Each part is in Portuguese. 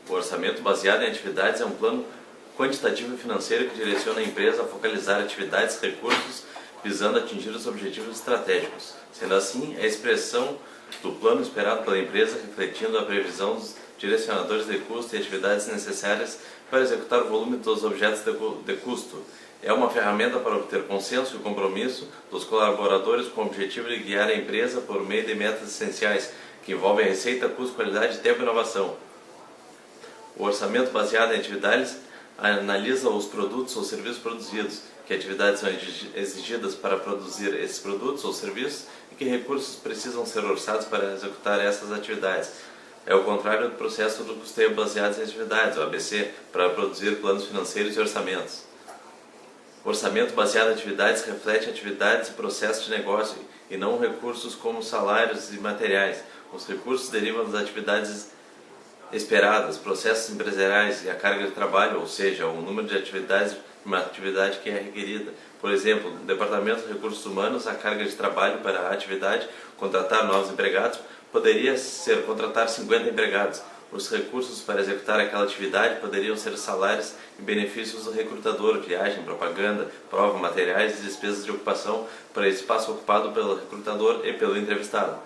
O orçamento baseado em atividades é um plano quantitativo e financeiro que direciona a empresa a focalizar atividades e recursos visando atingir os objetivos estratégicos. Sendo assim, é a expressão do plano esperado pela empresa refletindo a previsão dos direcionadores de custo e atividades necessárias para executar o volume dos objetos de custo. É uma ferramenta para obter consenso e compromisso dos colaboradores com o objetivo de guiar a empresa por meio de metas essenciais que envolvem receita, custo, qualidade, tempo e inovação. O orçamento baseado em atividades analisa os produtos ou serviços produzidos, que atividades são exigidas para produzir esses produtos ou serviços e que recursos precisam ser orçados para executar essas atividades. É o contrário do processo do custeio baseado em atividades, o ABC, para produzir planos financeiros e orçamentos. O orçamento baseado em atividades reflete atividades e processos de negócio e não recursos como salários e materiais. Os recursos derivam das atividades esperadas, processos empresariais e a carga de trabalho, ou seja, o número de atividades de uma atividade que é requerida. Por exemplo, no Departamento de Recursos Humanos, a carga de trabalho para a atividade, contratar novos empregados, poderia ser contratar 50 empregados. Os recursos para executar aquela atividade poderiam ser salários e benefícios do recrutador, viagem, propaganda, prova, materiais e despesas de ocupação para espaço ocupado pelo recrutador e pelo entrevistado.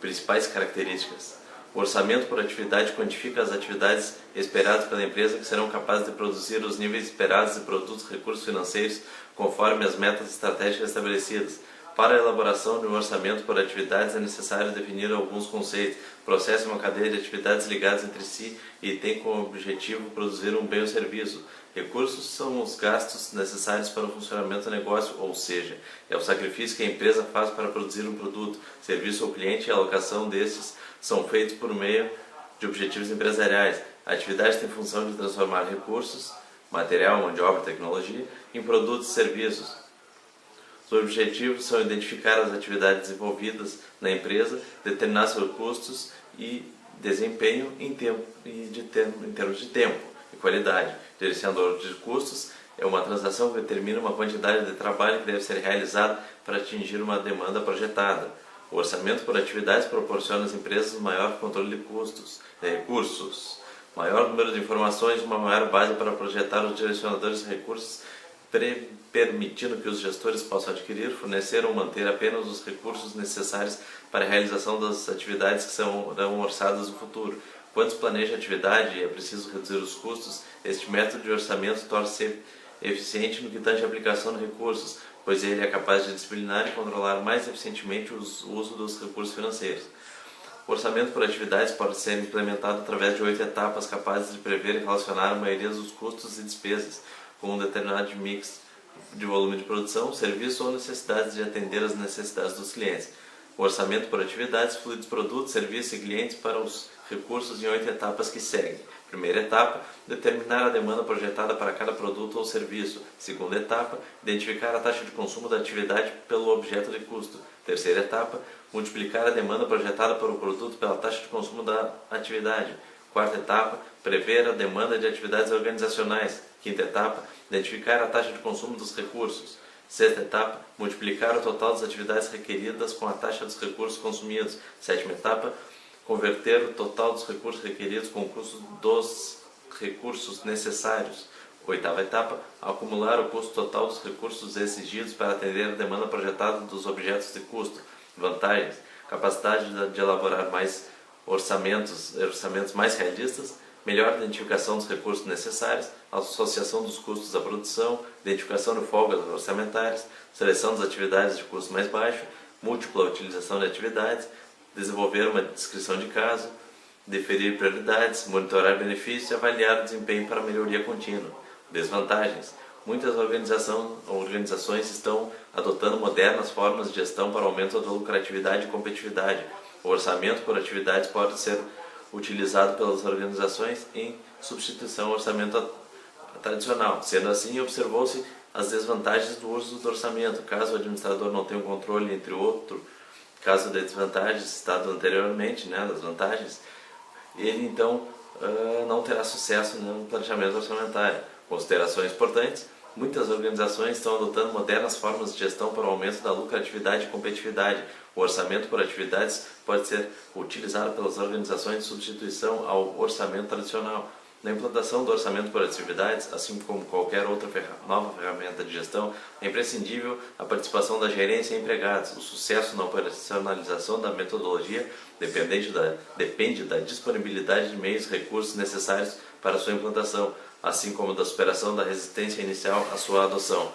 Principais características. O orçamento por atividade quantifica as atividades esperadas pela empresa que serão capazes de produzir os níveis esperados de produtos e recursos financeiros conforme as metas estratégicas estabelecidas. Para a elaboração de um orçamento por atividades é necessário definir alguns conceitos. O processo é uma cadeia de atividades ligadas entre si e tem como objetivo produzir um bem ou serviço. Recursos são os gastos necessários para o funcionamento do negócio, ou seja, é o sacrifício que a empresa faz para produzir um produto, serviço ao cliente e a alocação destes são feitos por meio de objetivos empresariais. A atividade tem função de transformar recursos, material, mão de obra, tecnologia, em produtos e serviços. Os objetivos são identificar as atividades desenvolvidas na empresa, determinar seus custos e desempenho em termos de tempo e qualidade. Direcionador de custos é uma transação que determina uma quantidade de trabalho que deve ser realizada para atingir uma demanda projetada. O orçamento por atividades proporciona às empresas um maior controle de custos, de recursos, maior número de informações e uma maior base para projetar os direcionadores de recursos, permitindo que os gestores possam adquirir, fornecer ou manter apenas os recursos necessários para a realização das atividades que serão orçadas no futuro. Quando se planeja a atividade e é preciso reduzir os custos, este método de orçamento torna-se eficiente no que tange à aplicação de recursos, pois ele é capaz de disciplinar e controlar mais eficientemente o uso dos recursos financeiros. O orçamento por atividades pode ser implementado através de 8 etapas capazes de prever e relacionar a maioria dos custos e despesas com um determinado mix de volume de produção, serviço ou necessidades de atender às necessidades dos clientes. O orçamento por atividades flui dos produtos, serviços e clientes para os recursos em 8 etapas que seguem. Primeira etapa, determinar a demanda projetada para cada produto ou serviço. Segunda etapa, identificar a taxa de consumo da atividade pelo objeto de custo. Terceira etapa, multiplicar a demanda projetada para o produto pela taxa de consumo da atividade. Quarta etapa, prever a demanda de atividades organizacionais. Quinta etapa, identificar a taxa de consumo dos recursos. Sexta etapa, multiplicar o total das atividades requeridas com a taxa dos recursos consumidos. Sétima etapa, converter o total dos recursos requeridos com o custo dos recursos necessários. Oitava etapa, acumular o custo total dos recursos exigidos para atender a demanda projetada dos objetos de custo. Vantagens: capacidade de elaborar mais orçamentos mais realistas, melhor identificação dos recursos necessários, associação dos custos à produção, identificação de folgas orçamentárias, seleção das atividades de custo mais baixo, múltipla utilização de atividades, desenvolver uma descrição de caso, definir prioridades, monitorar benefícios e avaliar o desempenho para melhoria contínua. Desvantagens: muitas organizações estão adotando modernas formas de gestão para aumento da lucratividade e competitividade. O orçamento por atividades pode ser utilizado pelas organizações em substituição ao orçamento tradicional. Sendo assim, observou-se as desvantagens do uso do orçamento. Caso o administrador não tenha um controle, entre outro, caso de desvantagens citado anteriormente, das vantagens, ele então não terá sucesso no planejamento orçamentário. Considerações importantes: muitas organizações estão adotando modernas formas de gestão para o aumento da lucratividade e competitividade. O orçamento por atividades pode ser utilizado pelas organizações de substituição ao orçamento tradicional. Na implantação do orçamento por atividades, assim como qualquer outra nova ferramenta de gestão, é imprescindível a participação da gerência e empregados. O sucesso na operacionalização da metodologia depende da disponibilidade de meios e recursos necessários para sua implantação, assim como da superação da resistência inicial à sua adoção.